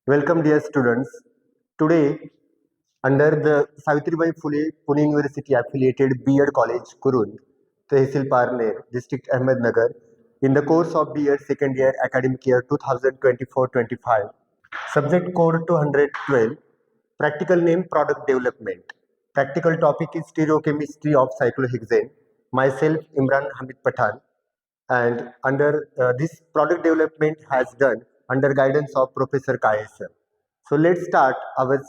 Welcome dear students. Today under the Savitribai Phule Pune University affiliated B.Ed College Kurund, Tehsil Parner, District Ahmednagar, in the course of B.Ed second year academic year 2024-25, subject code 212, practical name product development. Practical topic is stereochemistry of cyclohexane. Myself Imran Hamid Pathan, and under this product development has done under guidance of Professor Kayesar. So let's start our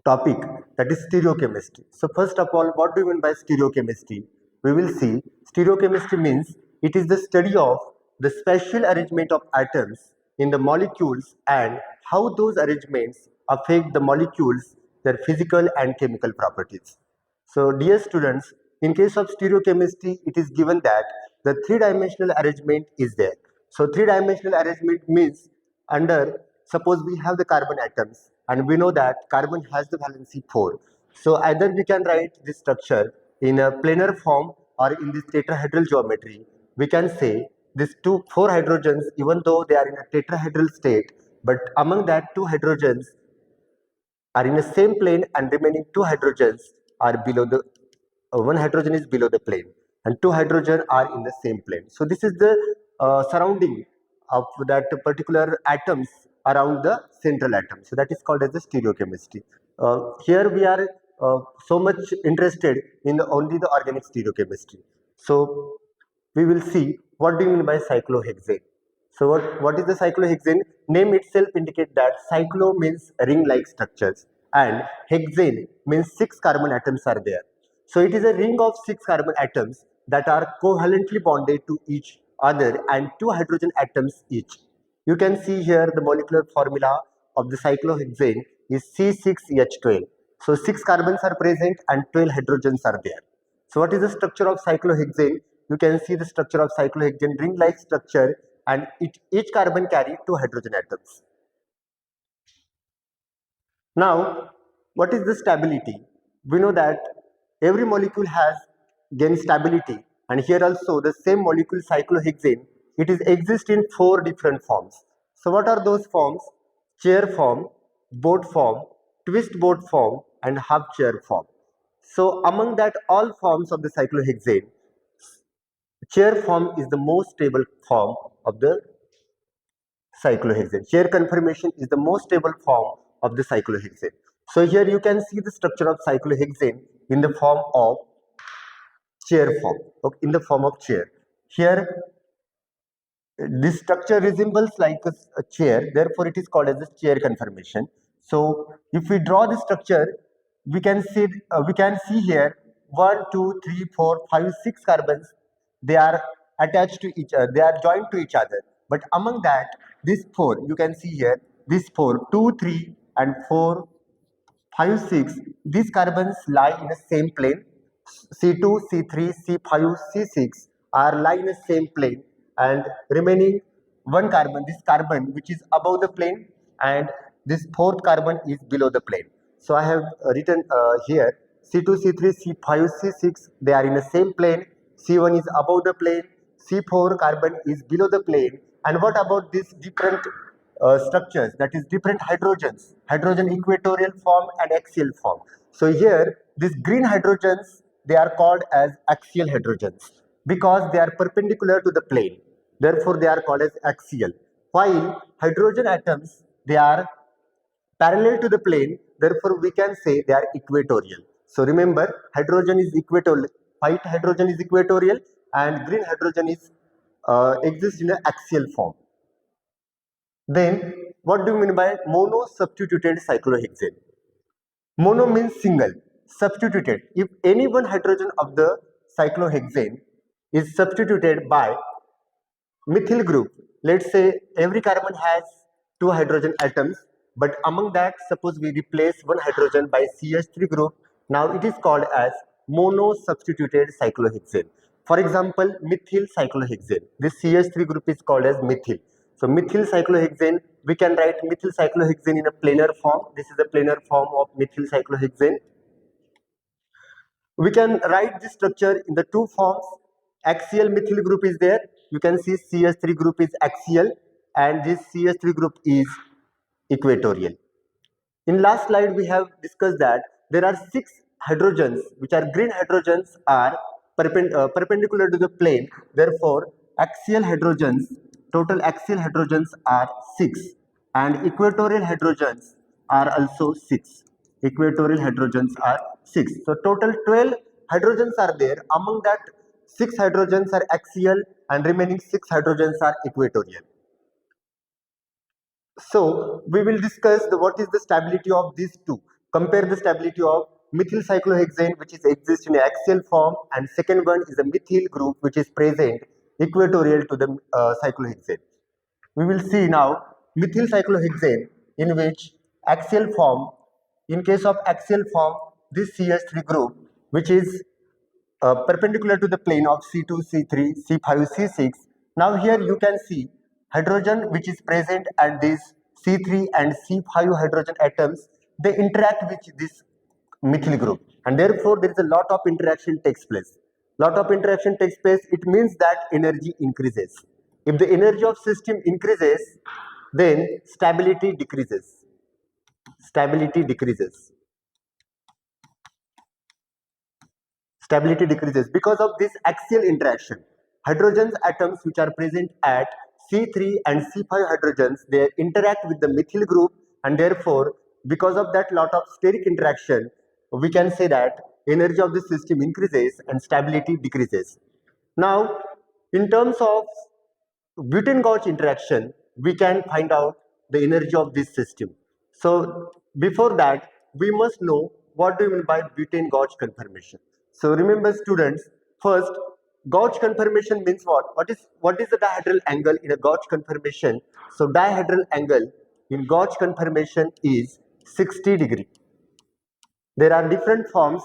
topic, that is stereochemistry. So first of all, what do you mean by stereochemistry? We will see stereochemistry means it is the study of the spatial arrangement of atoms in the molecules and how those arrangements affect the molecules, their physical and chemical properties. So dear students, in case of stereochemistry, it is given that the three-dimensional arrangement is there. So three-dimensional arrangement means under, suppose we have the carbon atoms and we know that carbon has the valency 4. So either we can write this structure in a planar form or in this tetrahedral geometry. We can say these four hydrogens, even though they are in a tetrahedral state, but among that two hydrogens are in the same plane and remaining two hydrogens are below the one hydrogen is below the plane and two hydrogen are in the same plane. So this is the surrounding of that particular atoms around the central atom. So that is called as the stereochemistry. Here we are so much interested in only the organic stereochemistry. So we will see what do you mean by cyclohexane. So what is the cyclohexane? Name itself indicates that cyclo means ring-like structures and hexane means 6 carbon atoms are there. So it is a ring of 6 carbon atoms that are covalently bonded to each other and 2 hydrogen atoms each. You can see here the molecular formula of the cyclohexane is C6H12. So 6 carbons are present and 12 hydrogens are there. So what is the structure of cyclohexane? You can see the structure of cyclohexane ring-like structure and each carbon carry 2 hydrogen atoms. Now, what is the stability? We know that every molecule has gained stability, and here also the same molecule cyclohexane, it is exist in 4 different forms. So what are those forms? Chair form, boat form, twist boat form and half chair form. So among that all forms of the cyclohexane, chair form is the most stable form of the cyclohexane. Chair conformation is the most stable form of the cyclohexane. So here you can see the structure of cyclohexane in the form of chair form, okay, in the form of chair. Here this structure resembles like a chair, therefore it is called as a chair conformation. So if we draw the structure, we can see here 1, 2, 3, 4, 5, 6 carbons. They are attached to each other. They are joined to each other. But among that, these four you can see here. These four, 2, 3, and 4, 5, 6. These carbons lie in the same plane. C2, C3, C5, C6 are lie in the same plane, and remaining one carbon, this carbon which is above the plane, and this fourth carbon is below the plane. So I have written here C2, C3, C5, C6, they are in the same plane. C1 is above the plane, C4 carbon is below the plane. And what about these different structures, that is different hydrogens, hydrogen equatorial form and axial form? So here these green hydrogens, they are called as axial hydrogens because they are perpendicular to the plane, therefore they are called as axial, while hydrogen atoms, they are parallel to the plane, therefore we can say they are equatorial. So remember, hydrogen is equatorial, white hydrogen is equatorial and green hydrogen is exists in an axial form. Then what do you mean by monosubstituted cyclohexane? Mono means single, substituted. If any one hydrogen of the cyclohexane is substituted by methyl group, let's say every carbon has 2 hydrogen atoms, but among that suppose we replace one hydrogen by CH3 group, now it is called as monosubstituted cyclohexane. For example, methyl cyclohexane, this CH3 group is called as methyl. So methyl cyclohexane, we can write methyl cyclohexane in a planar form. This is a planar form of methyl cyclohexane. We can write this structure in the two forms. Axial methyl group is there. You can see CH3 group is axial, and this CH3 group is equatorial. In last slide we have discussed that there are 6 hydrogens which are green hydrogens are perpendicular to the plane, therefore axial hydrogens, total axial hydrogens are 6 and equatorial hydrogens are also 6. Equatorial hydrogens are 6. So total 12 hydrogens are there. Among that 6 hydrogens are axial and remaining 6 hydrogens are equatorial. So we will discuss what is the stability of these two. Compare the stability of methyl cyclohexane which is exists in axial form, and second one is a methyl group which is present equatorial to the cyclohexane. We will see now methyl cyclohexane in which axial form, in case of axial form, this CH3 group which is perpendicular to the plane of C2, C3, C5, C6. Now here you can see hydrogen which is present at these C3 and C5 hydrogen atoms, they interact with this methyl group, and therefore there is a lot of interaction takes place. Lot of interaction takes place, it means that energy increases. If the energy of system increases, then stability decreases. Stability decreases. Stability decreases because of this axial interaction. Hydrogen atoms which are present at C3 and C5 hydrogens, they interact with the methyl group, and therefore because of that lot of steric interaction, we can say that energy of the system increases and stability decreases. Now in terms of butane-Gauge interaction, we can find out the energy of this system. So before that, we must know what do you mean by butane-Gauge conformation. So remember students, first Gauge conformation means what? What is the dihedral angle in a Gauge conformation? So dihedral angle in Gauge conformation is 60 degree. There are different forms,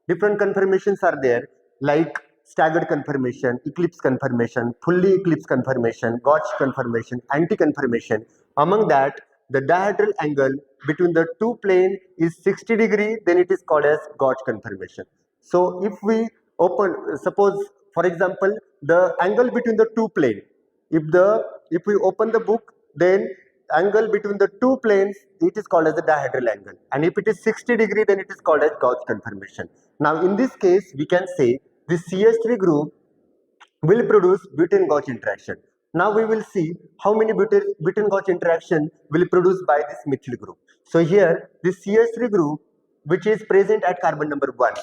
different conformations are there, like staggered conformation, eclipse conformation, fully eclipse conformation, Gauge conformation, anti-conformation. Among that, the dihedral angle between the two planes is 60 degree, then it is called as Gauge conformation. So if we open, suppose for example, the angle between the two planes, if we open the book, then angle between the two planes, it is called as the dihedral angle, and if it is 60 degree, then it is called as Gauge conformation. Now in this case we can say this CH3 group will produce butane-Gauge interaction. Now we will see how many butane-Gauge interaction will produce by this methyl group. So here this CH3 group which is present at carbon number 1,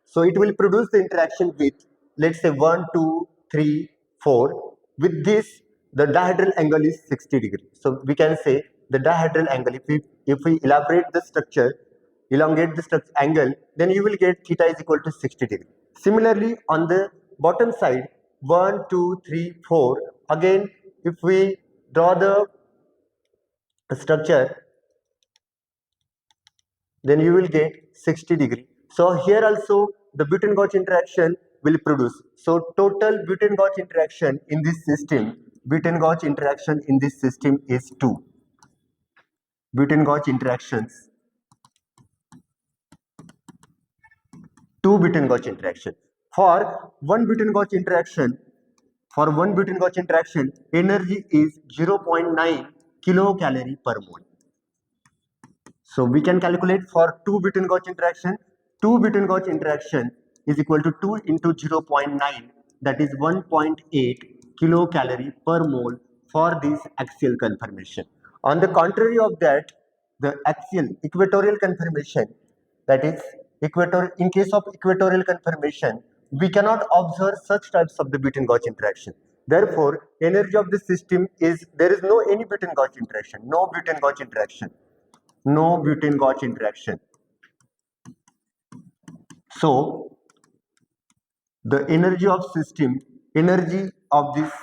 so it will produce the interaction with, let's say 1, 2, 3, 4. With this, the dihedral angle is 60 degree. So we can say the dihedral angle, if we elaborate the structure, elongate the structure angle, then you will get theta is equal to 60 degree. Similarly, on the bottom side, 1, 2, 3, 4. Again, if we draw the structure, then you will get 60 degree. So here also the butane-Gauge interaction will produce. So total butane-Gauge interaction in this system, butane-Gauge interaction in this system is 2. Butane-Gauge interactions, 2 butane-Gauge interaction. For one butane-Gauge interaction, energy is 0.9 kilocalorie per mole. So we can calculate for 2 butane-Gauge interaction. 2 butane-Gauge interaction is equal to 2 into 0.9, that is 1.8 kilocalorie per mole for this axial conformation. On the contrary of that, the axial equatorial conformation, that is in case of equatorial conformation, we cannot observe such types of the butane-Gauge interaction. Therefore, energy of the system is, there is no any butane-Gauge interaction, no butane-Gauge interaction. No butane-Gauge interaction. So the energy of this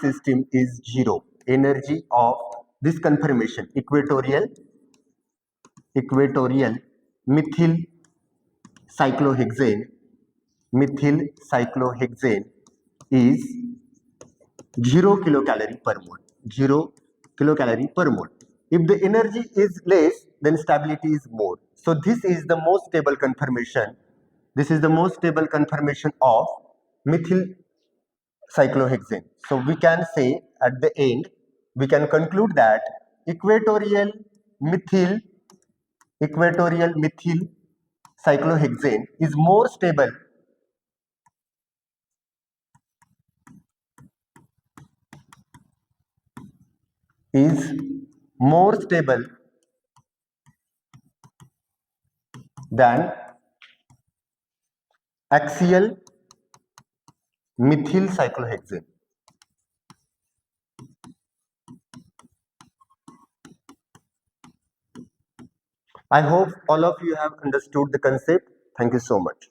system is 0. Energy of this conformation, equatorial methyl cyclohexane is 0 kilocalorie per mole. 0 kilocalorie per mole. If the energy is less, then stability is more. So this is the most stable conformation. This is the most stable conformation of methyl cyclohexane. So we can say at the end we can conclude that equatorial methyl cyclohexane is more stable than axial methyl cyclohexane. I hope all of you have understood the concept. Thank you so much.